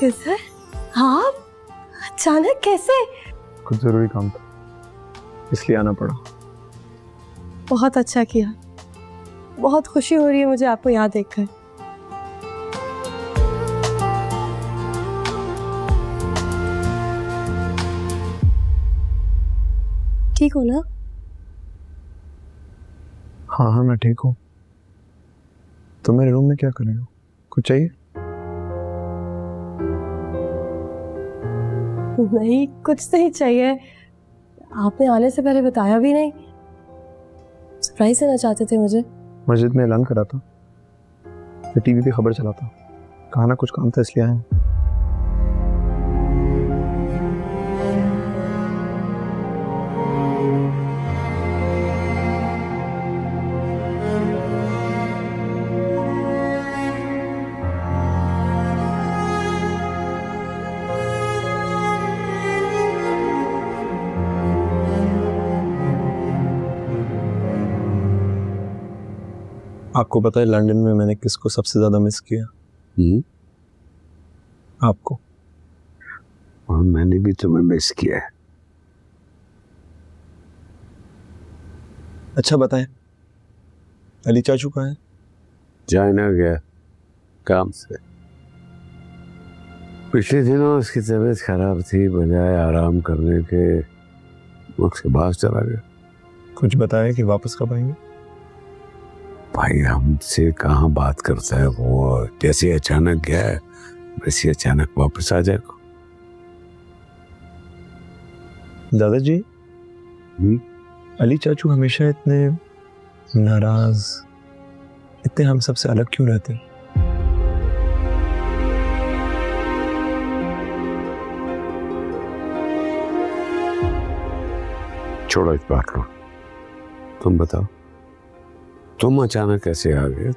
Sir हाँ, अचानक कैसे? कुछ जरूरी काम था इसलिए आना पड़ा। बहुत अच्छा किया, बहुत खुशी हो रही है मुझे आपको यहाँ देखकर। ठीक हो ना? हाँ हाँ मैं ठीक हूँ। तो मेरे रूम में क्या कर रहे हो? कुछ चाहिए? नहीं, कुछ नहीं चाहिए। आपने आने से पहले बताया भी नहीं। सरप्राइज देना चाहते थे मुझे। मस्जिद में ऐलान करा था, मैं टीवी पे खबर चला था, कहा ना कुछ काम था इसलिए आए। आपको पता है लंदन में मैंने किसको सबसे ज्यादा मिस किया? आपको। और मैंने भी तुम्हें मिस किया है। अच्छा बताएं, अली चाचू कहाँ है? चाइना गया काम से। पिछले दिनों उसकी तबीयत खराब थी, बजाय आराम करने के मुझसे बाहर चला गया। कुछ बताया कि वापस कब आएंगे? भाई हमसे कहाँ बात करता है वो, जैसे अचानक गया वैसे अचानक वापस आ जाएगा। दादाजी, अली चाचू हमेशा इतने नाराज, इतने हम सबसे अलग क्यों रहते? छोड़ो इस बात को, तुम बताओ, तुम अचानक कैसे आ गए?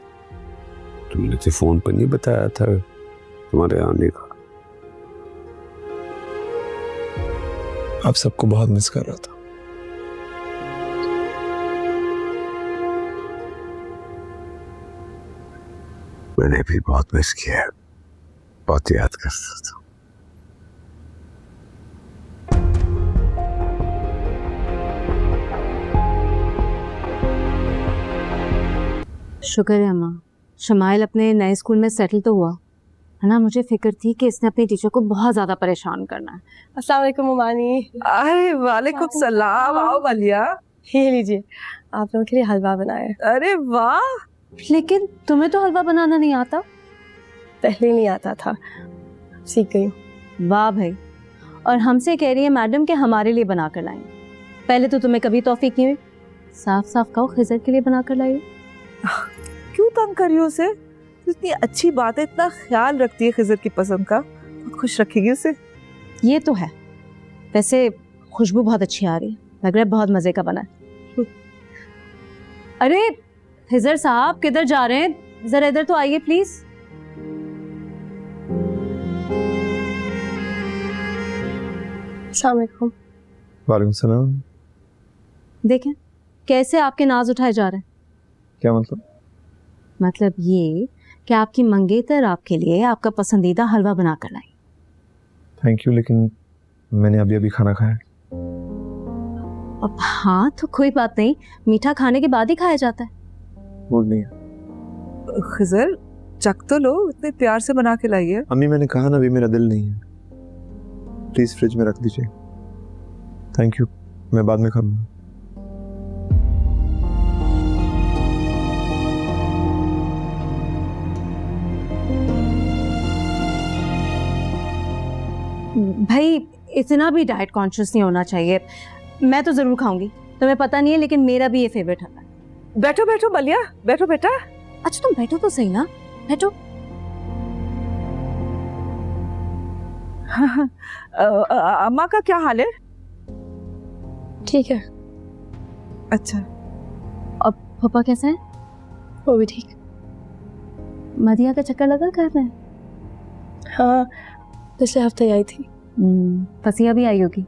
तुमने तो फोन पर नहीं बताया था तुम्हारे आने का। आप सबको बहुत मिस कर रहा था। मैंने भी बहुत मिस किया है, बहुत याद करता था। शुक्र है माँ, शमाइल अपने नए स्कूल में सेटल तो हुआ है ना। मुझे फिक्र थी कि इसने अपनी टीचर को बहुत ज़्यादा परेशान करना है। अस्सलाम वालेकुम उमानी। अरे वालेकुम सलाम। आओ बलिया, ये लीजिए, आप लोगों के लिए हलवा बनाया है। अरे वाह। लेकिन तुम्हें तो हलवा बनाना नहीं आता। पहले नहीं आता था, सीख गई हूँ। वाह भाई, और हमसे कह रही है मैडम कि हमारे लिए बना कर लाएं। पहले तो तुम्हें कभी तौफीक नहीं हुई। साफ साफ कहो खिजर के लिए बना कर लाई। क्यों तंग करी हो उसे? इतनी अच्छी बात है, इतना ख्याल रखती है खिजर की पसंद का, बहुत खुश रखेगी उसे। ये तो है, वैसे खुशबू बहुत अच्छी आ रही है, लग रहा है बहुत मजे का बना है। अरे खिजर साहब किधर जा रहे हैं? जरा इधर तो आइए प्लीज। अस्सलाम वालेकुम। वालेकुम सलाम। देखें कैसे आपके नाज उठाए जा रहे हैं। क्या मतलब? मतलब ये कि आपकी मंगेतर आपके लिए आपका पसंदीदा हलवा बना कर लाई। थैंक यू, लेकिन मैंने अभी अभी खाना खाया। अब हाँ तो कोई बात नहीं, मीठा खाने के बाद ही खाया जाता है। मूड नहीं है। खिजर चख तो लो, इतने प्यार से बना के लाई है। अम्मी मैंने कहा ना, अभी मेरा दिल नहीं है, प्लीज फ्रिज में रख दीजिए। थैंक यू, मैं बाद में खा लूँगा। भाई इतना भी डाइट कॉन्शियस नहीं होना चाहिए। मैं तो जरूर खाऊंगी, तुम्हें पता नहीं है, लेकिन मेरा भी ये फेवरेट है। बैठो बैठो बलिया, बैठो बेटा। अच्छा तुम बैठो तो सही ना, बैठो। अम्मा का क्या हाल है? ठीक है। अच्छा, और पापा कैसे हैं? वो भी ठीक। मदिया का चक्कर लगा घर में? हाँ, पिछले हफ्ते आई थी। फसिया भी आई होगी।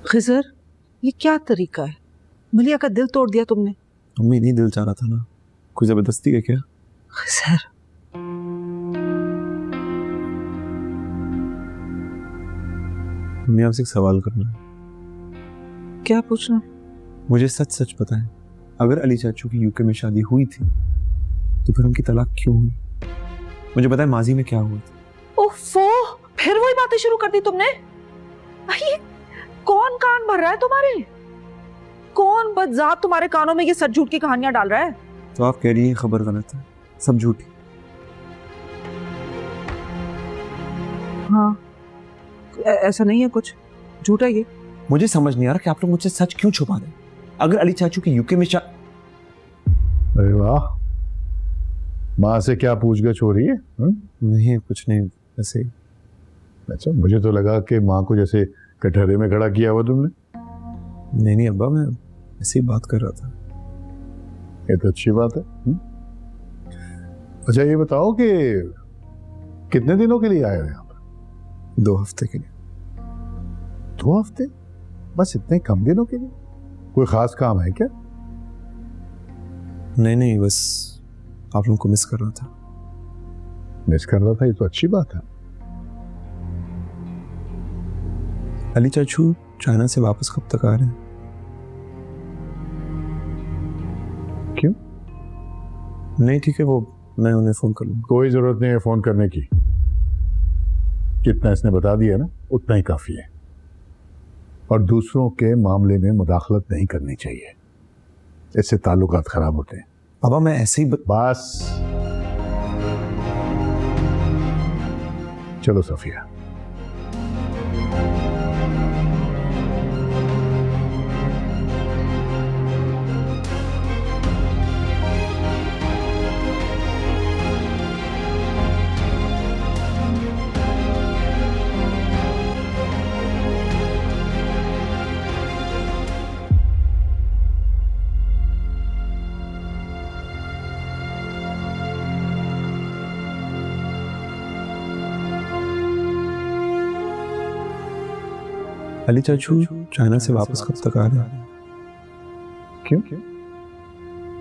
खिजर, ये क्या तरीका है? मलिया का दिल तोड़ दिया तुमने। मम्मी नहीं दिल चाह रहा था ना, कोई जबरदस्ती है क्या? खिजर, मम्मी आपसे एक सवाल करना है। क्या पूछना? मुझे सच सच बताएं, अगर अली चाचू की यूके में शादी हुई थी तो फिर उनकी तलाक क्यों हुई? मुझे बताएं माजी में क्या हुआ था? ओफो, फिर वही बातें शुरू कर दी तुमने। ये कौन कान भर रहा है तुम्हारे? कौन बदजात तुम्हारे कानों में ये सच झूठ की कहानियां डाल रहा है? तो आप कह रही हैं खबर गलत है, सब झूठी? हाँ, ऐसा नहीं है, कुछ झूठा ये। मुझे समझ नहीं आ रहा कि आप लोग मुझसे सच क्यों छुपा रहे हैं। अगर अली चाचू की यूके में अरे वाह, माँ से क्या पूछगछ हो रही है? नहीं कुछ नहीं, ऐसे ही। अच्छा, मुझे तो लगा कि माँ को जैसे कटहरे में खड़ा किया हुआ तुमने। नहीं अब्बा, मैं ऐसे ही बात कर रहा था। ये तो अच्छी बात है। अच्छा ये बताओ कि कितने दिनों के लिए आए हो यहाँ पर? 2 हफ्ते के लिए। 2 हफ्ते? बस इतने कम दिनों के लिए? कोई खास काम है क्या? नहीं बस आप लोगों को मिस कर रहा था। मिस कर रहा था, ये तो अच्छी बात है। अली चाचू चाइना से वापस कब तक आ रहे हैं? क्यों? नहीं ठीक है, वो मैं उन्हें फोन कर लूँगा। कोई जरूरत नहीं है फोन करने की, जितना इसने बता दिया ना उतना ही काफी है। और दूसरों के मामले में मुदाखलत नहीं करनी चाहिए, इससे ताल्लुकात खराब होते हैं। पापा मैं ऐसे ही बस चलो सफिया। अली चाचू चाइना से वापस कब तक आ रहे हैं? क्यों?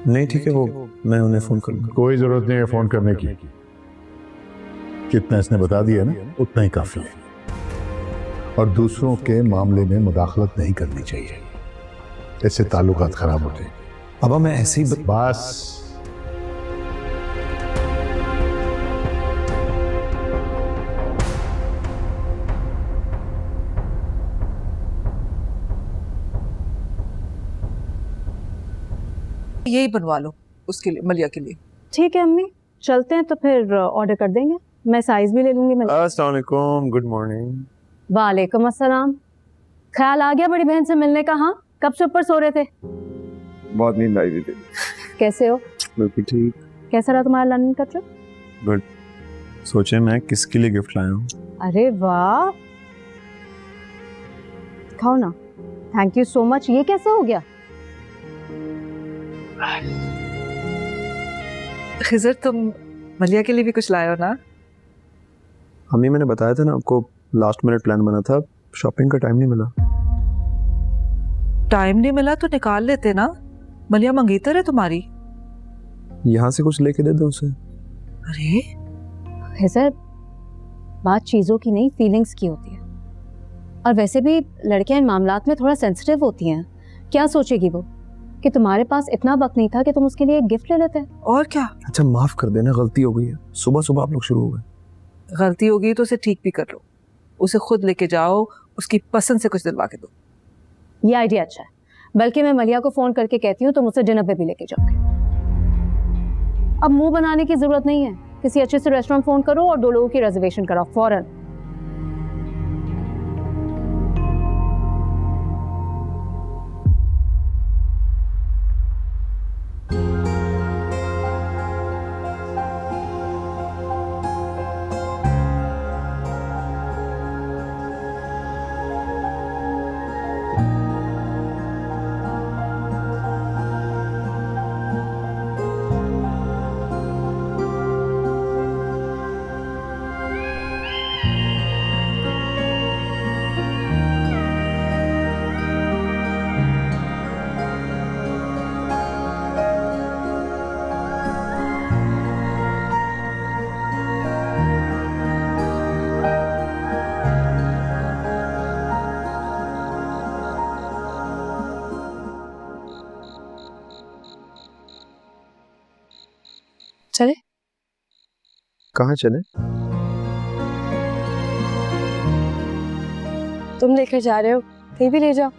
नहीं ठीक है, वो मैं उन्हें फोन कर लूँगा। कोई जरूरत नहीं है फोन करने की, जितना इसने बता दिया ना उतना ही काफी है। और दूसरों के मामले में मुदाखलत नहीं करनी चाहिए, इससे ताल्लुकात खराब होते हैं। पापा मैं ऐसे ही बस यही बनवा लो उसके लिए, मलिया के लिए। ठीक है अम्मी, चलते हैं तो फिर ऑर्डर कर देंगे। मैं साइज भी ले लूंगी। मैं अस्सलाम वालेकुम, गुड मॉर्निंग। वालेकुम अस्सलाम। ख्याल आ गया बड़ी बहन से मिलने का? हाँ, कब से ऊपर सो रहे थे? बहुत नींद आई थी। कैसे हो? बिल्कुल ठीक। कैसा रहा तुम्हारा लंदन का ट्रिप? गुड। सोचे मैं किसके लिए गिफ्ट लाया हूँ। अरे वाह, खाओ ना। Thank you so much. ये कैसे हो गया? खिजर, तुम मलिया के लिए भी कुछ लाए हो ना? अम्मी मैंने बताया था ना आपको, लास्ट मिनट प्लान बना था, शॉपिंग का टाइम नहीं मिला। टाइम नहीं मिला तो निकाल लेते ना, मलिया मंगेतर है तुम्हारी। यहाँ से कुछ लेके दे दो उसे। अरे खिजर, बात चीज़ों की नहीं फीलिंग्स की होती है। और वैसे भी लड़कियां इन मामलात में थोड़ा सेंसिटिव होती हैं। क्या सोचेगी वो कि तुम्हारे पास इतना वक्त नहीं था कि तुम उसके लिए एक गिफ्ट ले लेते? और क्या, अच्छा माफ कर देना, गलती हो गई है। सुबह सुबह आप लोग शुरू हो गए। गलती होगी तो उसे ठीक भी कर लो। उसे खुद लेके जाओ, उसकी पसंद से कुछ दिलवा के दो। ये आइडिया अच्छा है, बल्कि मैं मलिया को फोन करके कहती हूँ तुम उसे डिनर पे भी लेके जाओगे। अब मुंह बनाने की जरूरत नहीं है, किसी अच्छे से रेस्टोरेंट फोन करो और 2 लोगों की रिजर्वेशन कराओ फौरन। चले? कहाँ चले? तुम लेकर जा रहे हो, कहीं भी ले जाओ।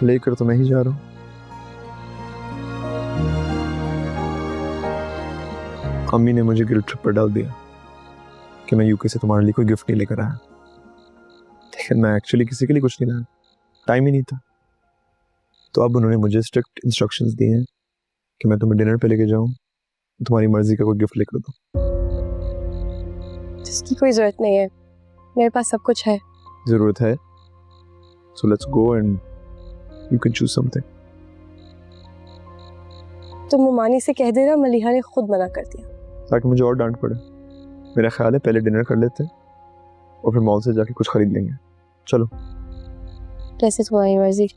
लेकर तो मैं ही जा रहा हूँ। अम्मी ने मुझे गिल्ट ट्रिप पर डाल दिया कि मैं यूके से तुम्हारे लिए कोई गिफ्ट नहीं लेकर आया, लेकिन मैं एक्चुअली किसी के लिए कुछ नहीं लाया, टाइम ही नहीं था। तो अब उन्होंने मुझे स्ट्रिक्ट इंस्ट्रक्शंस दिए हैं कि मैं तुम्हें डिनर पे लेके जाऊं, तुम्हारी मर्जी का कोई गिफ्ट लेकर दो। जिसकी कोई जरूरत नहीं है, मेरे पास सब कुछ है। जरूरत है, so let's go and you can choose something. तुम मुमानी से कह देना, मलिहा ने खुद मना कर दिया। ताकि मुझे और डांट पड़े। मेरा ख्याल है पहले डिनर कर लेते हैं और फिर मॉल से जाके कुछ खरीद लेंगे। चलो। जैसे तुम्हारी मर्जी।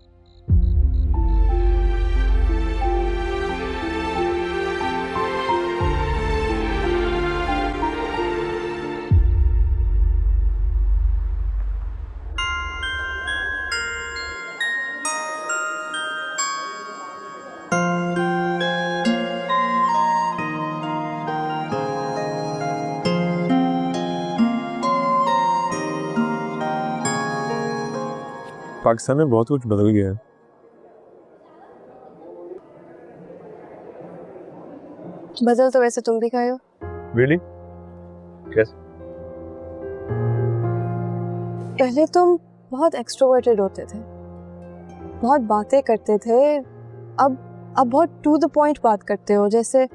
पाकिस्तान में बहुत कुछ बदल गया है। बदल तो वैसे तुम भी गए हो। Really? कैसे? पहले तुम बहुत एक्सट्रोवर्टेड होते थे, बहुत बातें करते थे। अब बहुत टू द पॉइंट बात करते हो, जैसे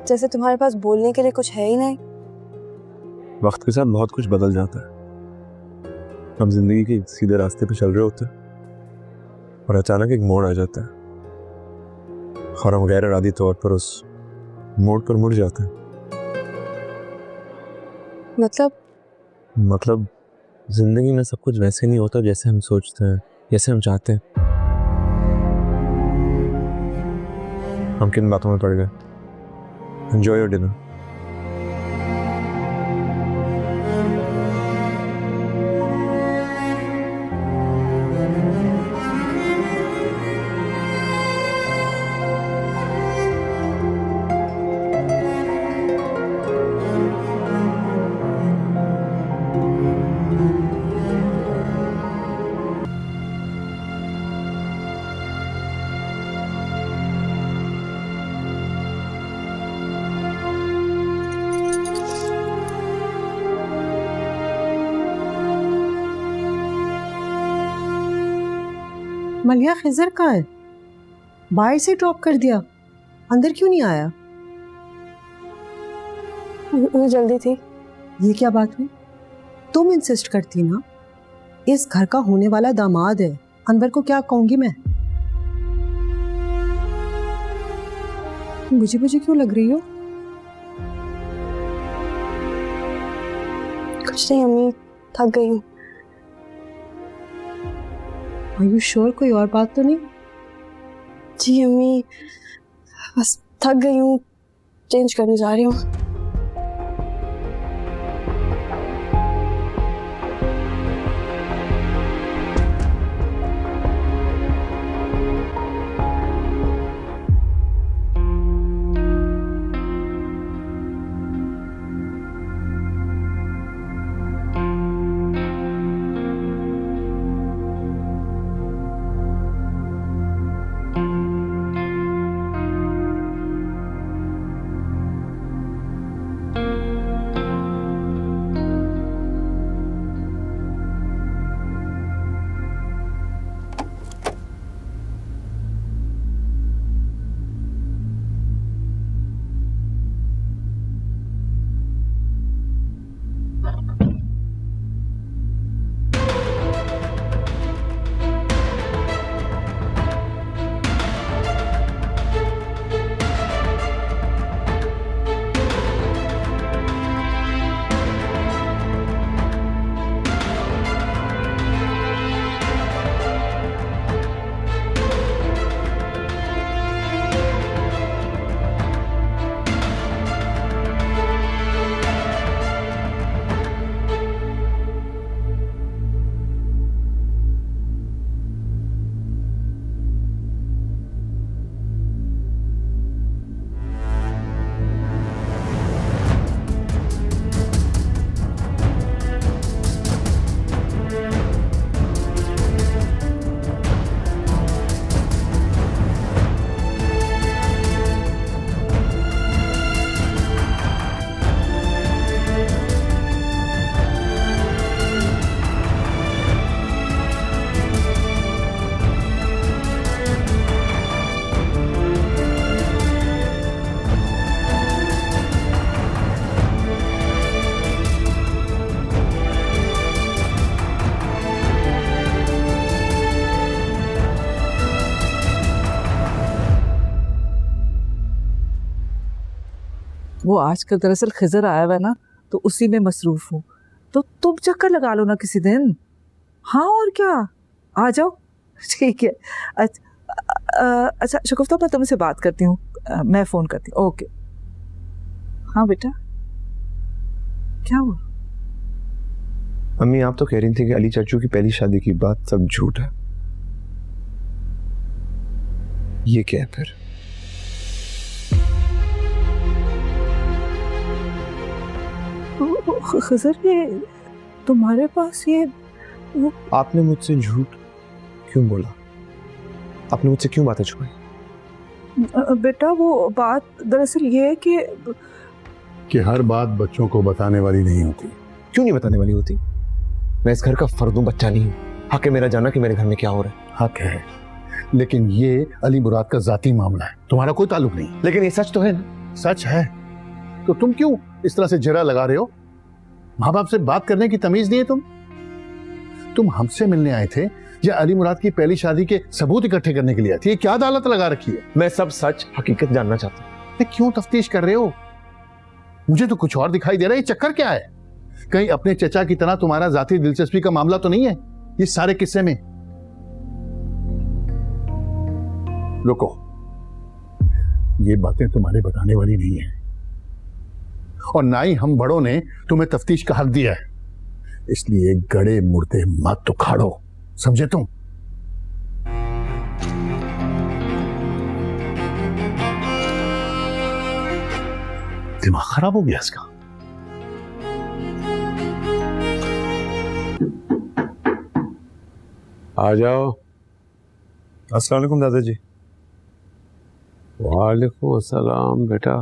जैसे तुम्हारे पास बोलने के लिए कुछ है ही नहीं। वक्त के साथ बहुत कुछ बदल जाता है। हम जिंदगी के सीधे रास्ते पे चल रहे होते हैं और अचानक एक मोड़ आ जाता है और हम गैर इरादी तौर पर उस मोड़ पर मुड़ जाते हैं। मतलब जिंदगी में सब कुछ वैसे नहीं होता जैसे हम सोचते हैं, जैसे हम चाहते हैं। हम किन बातों में पड़ गए? Enjoy your dinner. Maliha Khizar कहाँ है? बाहर से ड्रॉप कर दिया, अंदर क्यों नहीं आया? मुझे जल्दी थी। ये क्या बात हुई? तुम इंसिस्ट करती ना, इस घर का होने वाला दामाद है, अनवर को क्या कहूंगी मैं? मुझे क्यों लग रही हो? कुछ नहीं अम्मी, थक गई हूँ। आर यू श्योर कोई और बात तो नहीं? जी अम्मी, बस थक गई हूँ, चेंज करने जा रही हूँ। वो आजकल दरअसल खिजर आया हुआ है ना, तो उसी में मसरूफ हूँ। तो तुम चक्कर लगा लो ना किसी दिन। हाँ और क्या, आ जाओ। ठीक है। अच्छा शगुफ्ता, मैं तुमसे बात करती हूँ, मैं फ़ोन करती हूँ। ओके। हाँ बेटा, क्या हुआ? अम्मी आप तो कह रही थी कि अली चाचू की पहली शादी की बात सब झूठ है, ये क्या है फिर? खिजर, ये तुम्हारे पास ये वो आपने मुझसे झूठ क्यों बोला? आपने मुझसे क्यों बातें छुपाई? बेटा वो बात दरअसल ये है कि हर बात बच्चों को बताने वाली नहीं होती। क्यों नहीं बताने वाली होती? मैं इस घर का फर्द हूं, बच्चा नहीं हूं। हक है मेरा जाना कि मेरे घर में क्या हो रहा है। हक है, लेकिन ये अली मुराद का जाती मामला है, तुम्हारा कोई ताल्लुक नहीं। लेकिन ये सच तो है ना? सच है तो तुम क्यों इस तरह से जरा लगा रहे हो? माँ बाप से बात करने की तमीज नहीं है तुम हमसे मिलने आए थे या अली मुराद की पहली शादी के सबूत इकट्ठे करने के लिए आए थे? ये क्या अदालत लगा रखी है? मैं सब सच हकीकत जानना चाहता हूँ। क्यों तफ्तीश कर रहे हो? मुझे तो कुछ और दिखाई दे रहा है। ये चक्कर क्या है? कहीं अपने चचा की तरह तुम्हारा जाती दिलचस्पी का मामला तो नहीं है ये सारे किस्से में? रुको, ये बातें तुम्हारे बताने वाली नहीं है और ना ही हम बड़ों ने तुम्हें तफ्तीश का हक दिया है, इसलिए गड़े मुर्दे मत उखाड़ो, समझे तुम? दिमाग खराब हो गया इसका। आ जाओ। अस्सलाम वालेकुम दादाजी। वालेकुम अस्सलाम बेटा,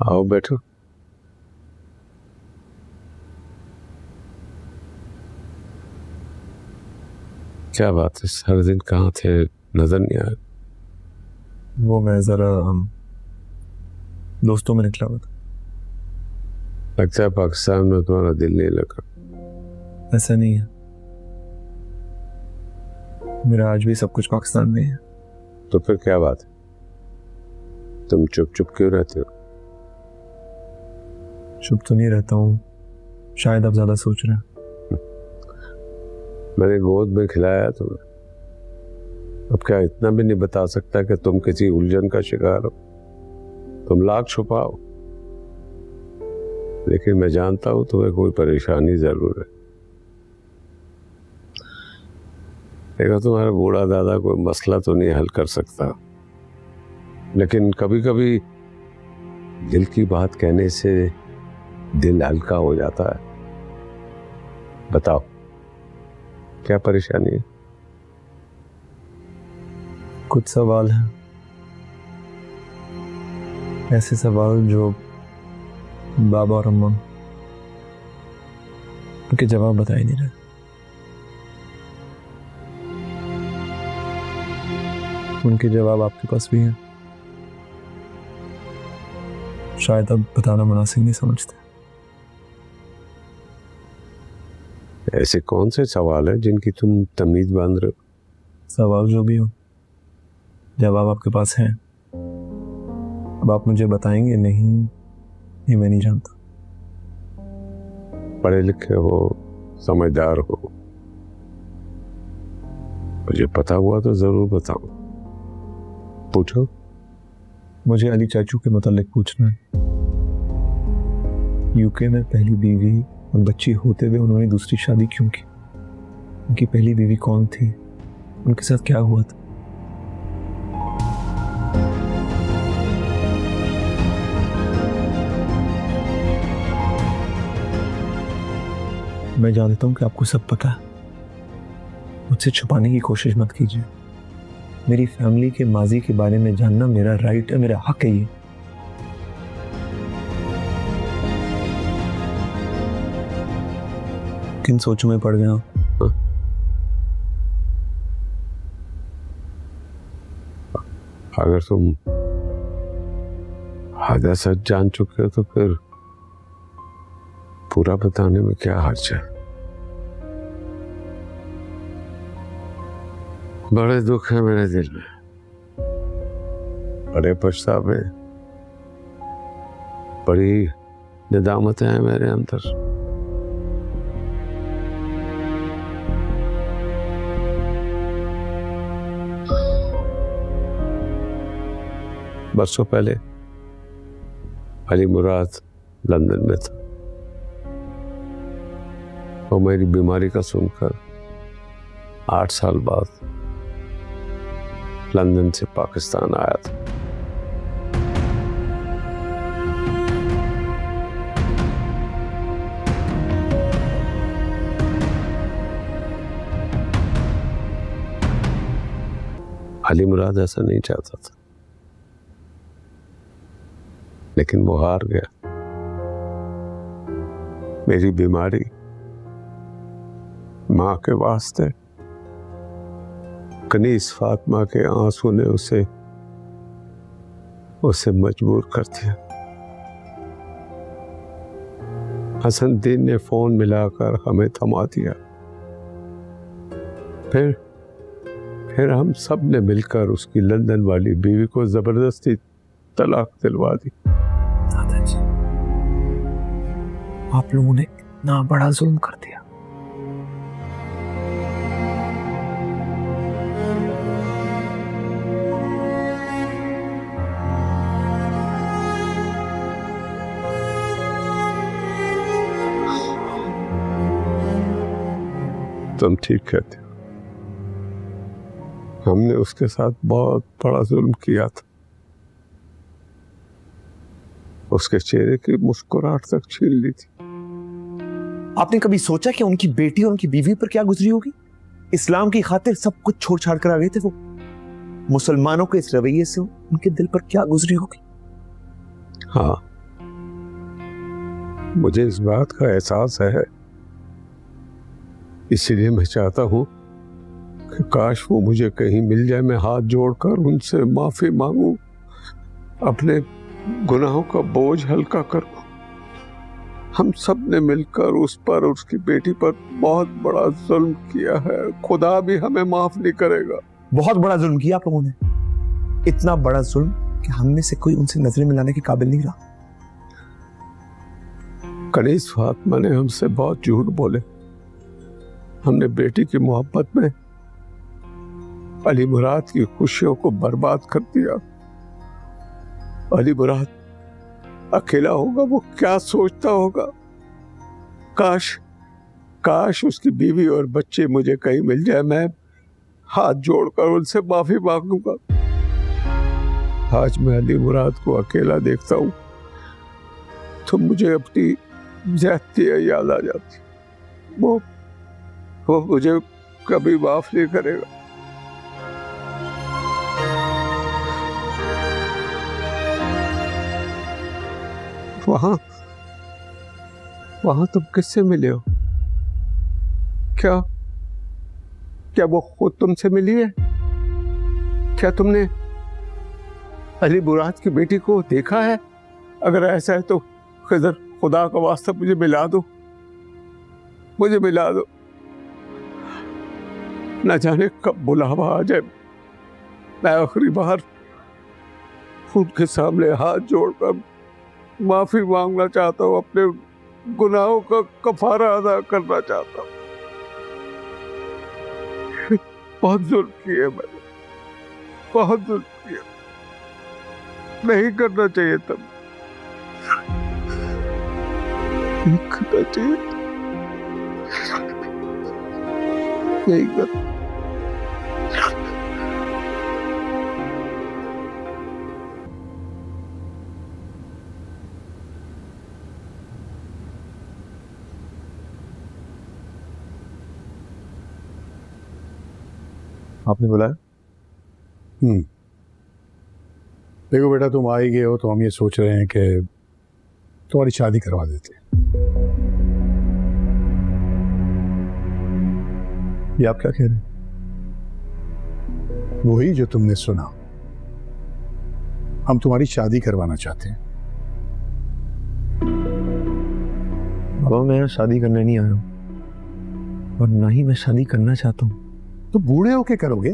आओ बैठो। क्या बात है, सारे दिन कहाँ थे, नजर नहीं आया? वो मैं जरा दोस्तों में निकला हुआ था। लगता है पाकिस्तान में तुम्हारा दिल नहीं लगा। ऐसा नहीं है, मेरा आज भी सब कुछ पाकिस्तान में है। तो फिर क्या बात है, तुम चुप चुप क्यों रहते हो? चुप तो नहीं रहता हूँ, शायद आप ज्यादा सोच रहे हैं। मैंने गोद में खिलाया तुम्हें, अब क्या इतना भी नहीं बता सकता कि तुम किसी उलझन का शिकार हो? तुम लाख छुपाओ, लेकिन मैं जानता हूं तुम्हें कोई परेशानी जरूर है। देखो, तुम्हारा बूढ़ा दादा कोई मसला तो नहीं हल कर सकता, लेकिन कभी कभी दिल की बात कहने से दिल हल्का हो जाता है। बताओ, क्या परेशानी है? कुछ सवाल हैं, ऐसे सवाल जो बाबा और अम्मा उनके जवाब बता ही नहीं रहे। उनके जवाब आपके पास भी हैं, शायद अब बताना मुनासिब नहीं समझते। ऐसे कौन से सवाल हैं जिनकी तुम तमीज बांध रहे हो? सवाल जो भी हो, जवाब आपके पास है। अब आप मुझे बताएंगे नहीं, ये मैं नहीं जानता। पढ़े लिखे हो, समझदार हो, मुझे पता हुआ तो जरूर बताओ। पूछो। मुझे अली चाचू के मुतालिक पूछना है। यूके में पहली बीवी और बच्ची होते हुए उन्होंने दूसरी शादी क्यों की? उनकी पहली बीवी कौन थी? उनके साथ क्या हुआ था? मैं जानता हूं कि आपको सब पता है, मुझसे छुपाने की कोशिश मत कीजिए। मेरी फैमिली के माजी के बारे में जानना मेरा राइट है, मेरा हक है ये। किन सोचों में पड़ गया? अगर तुम आधा सच जान चुके हो तो फिर पूरा बताने में क्या हर्ज है? बड़े दुख है मेरे दिल में, बड़े पछतावे, बड़ी निदामतें हैं मेरे अंदर। बरसों पहले अली मुराद लंदन में था। वो मेरी बीमारी का सुनकर 8 साल बाद लंदन से पाकिस्तान आया था। अली मुराद ऐसा नहीं चाहता था, लेकिन वो हार गया। मेरी बीमारी माँ के वास्ते, कनीस फातिमा के आंसू ने उसे मजबूर कर दिया। हसन दीन ने फोन मिलाकर हमें थमा दिया। फिर हम सब ने मिलकर उसकी लंदन वाली बीवी को जबरदस्ती तलाक दिलवा दी। दादाजी, आप लोगों ने इतना बड़ा जुल्म कर दिया। तुम ठीक कहते हो, हमने उसके साथ बहुत बड़ा जुल्म किया था। उसके चेहरे की मुस्कुराहट तक छीन ली थी। आपने कभी सोचा कि उनकी बेटी और उनकी बीवी पर क्या गुजरी होगी? इस्लाम की खातिर सब कुछ छोड़ छाड़ कर आ गए थे वो। मुसलमानों के इस रवैये से उनके दिल पर क्या गुजरी होगी? हाँ, मुझे इस बात का एहसास है। इसीलिए मैं चाहता हूं कि काश वो मुझे कहीं मिल जाए, मैं हाथ जोड़कर उनसे माफी मांगू, अपने गुनाहों का बोझ हल्का करूं। हम सब ने मिलकर उस पर, उसकी बेटी पर बहुत बड़ा जुल्म किया है। खुदा भी हमें माफ नहीं करेगा। बहुत बड़ा जुल्म किया आप लोगों ने, इतना बड़ा जुल्म कि हम में से कोई उनसे नजरें मिलाने के काबिल नहीं रहा। कनीस फातिमा ने हमसे बहुत झूठ बोले। हमने बेटी की मोहब्बत में अली मुराद की खुशियों को बर्बाद कर दिया। अली मुराद अकेला होगा, वो क्या सोचता होगा? काश उसकी बीवी और बच्चे मुझे कहीं मिल जाए, मैं हाथ जोड़कर उनसे माफी मांगूंगा। आज मैं अली मुराद को अकेला देखता हूं तो मुझे अपनी ज्यादतियां याद आ जाती। वो मुझे कभी माफ नहीं करेगा। वहां तुम किससे मिले हो? क्या वो खुद तुमसे मिली है? क्या तुमने अली मुराद की बेटी को देखा है? अगर ऐसा है तो खिज़र, खुदा का वास्ता मुझे मिला दो, मुझे मिला दो। न जाने कब बुलावा आ जाए, मैं आखिरी बार उनके सामने हाथ जोड़कर माफी मांगना चाहता हूँ, अपने गुनाहों का कफारा अदा करना चाहता हूँ। बहुत जुल्म किए मैंने, बहुत जुल्म किए, नहीं करना चाहिए तब, नहीं करना चाहिए, नहीं करना। आपने बुलाया? देखो बेटा, तुम आ ही गए हो तो हम ये सोच रहे हैं कि तुम्हारी शादी करवा देते हैं। ये आप क्या कह रहे हैं? वही जो तुमने सुना, हम तुम्हारी शादी करवाना चाहते हैं। बाबा, मैं यहाँ शादी करने नहीं आ रहा हूँ, और ना ही मैं शादी करना चाहता हूँ। तो बूढ़े होके करोगे?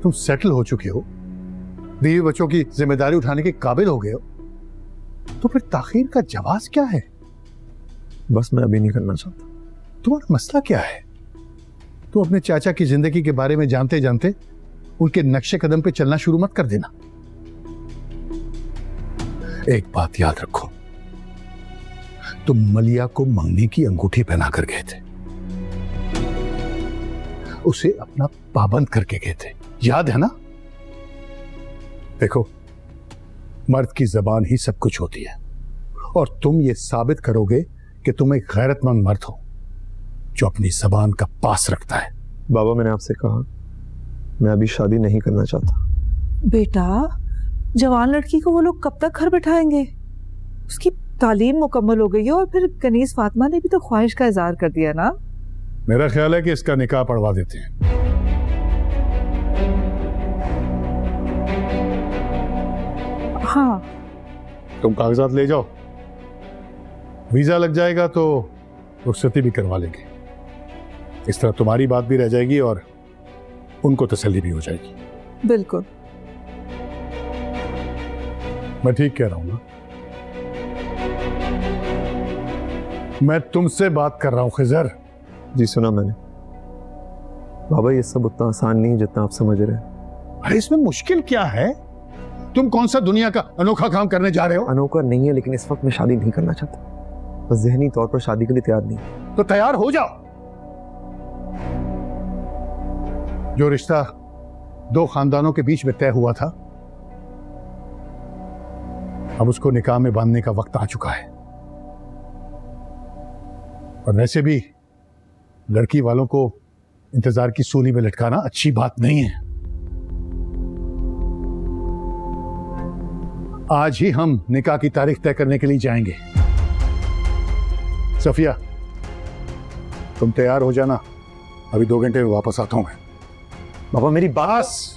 तुम सेटल हो चुके हो, बीवी बच्चों की जिम्मेदारी उठाने के काबिल हो गए हो। तो फिर ताखीर का जवाब क्या है? बस मैं अभी नहीं करना चाहता। तुम्हारा मसला क्या है? तुम अपने चाचा की जिंदगी के बारे में जानते जानते उनके नक्शे कदम पे चलना शुरू मत कर देना। एक बात याद रखो, तुम मलिया को मंगनी की अंगूठी पहना कर गए थे, उसे अपना पाबंद करके गए थे, याद है ना? देखो, मर्द की जबान ही सब कुछ होती है और तुम ये साबित करोगे कि तुम एक गैरतमंद मर्द हो जो अपनी जबान का पास रखता है। बाबा, मैंने आपसे कहा मैं अभी शादी नहीं करना चाहता। बेटा, जवान लड़की को वो लोग कब तक घर बैठाएंगे? उसकी तालीम मुकम्मल हो गई है और फिर कनीज फातिमा ने भी तो ख्वाहिश का इजहार कर दिया ना। मेरा ख्याल है कि इसका निकाह पढ़वा देते हैं। हाँ, तुम कागजात ले जाओ, वीजा लग जाएगा तो रुखसती भी करवा लेंगे। इस तरह तुम्हारी बात भी रह जाएगी और उनको तसल्ली भी हो जाएगी। बिल्कुल। मैं ठीक कह रहा हूं ना? मैं तुमसे बात कर रहा हूं खिजर। जी सुना मैंने। बाबा, ये सब उतना आसान नहीं जितना आप समझ रहे हैं। अरे इसमें मुश्किल क्या है? तुम कौन सा दुनिया का अनोखा काम करने जा रहे हो? अनोखा नहीं है, लेकिन इस वक्त मैं शादी नहीं करना चाहता। बस ज़हनी तौर पर शादी के लिए तैयार नहीं। तो तैयार हो जाओ। जो रिश्ता दो खानदानों के बीच में तय हुआ था, अब उसको निकाह में बांधने का वक्त आ चुका है। और वैसे भी लड़की वालों को इंतजार की सूली में लटकाना अच्छी बात नहीं है। आज ही हम निकाह की तारीख तय करने के लिए जाएंगे। सफिया, तुम तैयार हो जाना, अभी 2 घंटे में वापस आता हूं मैं। बाबा, मेरी बात। बस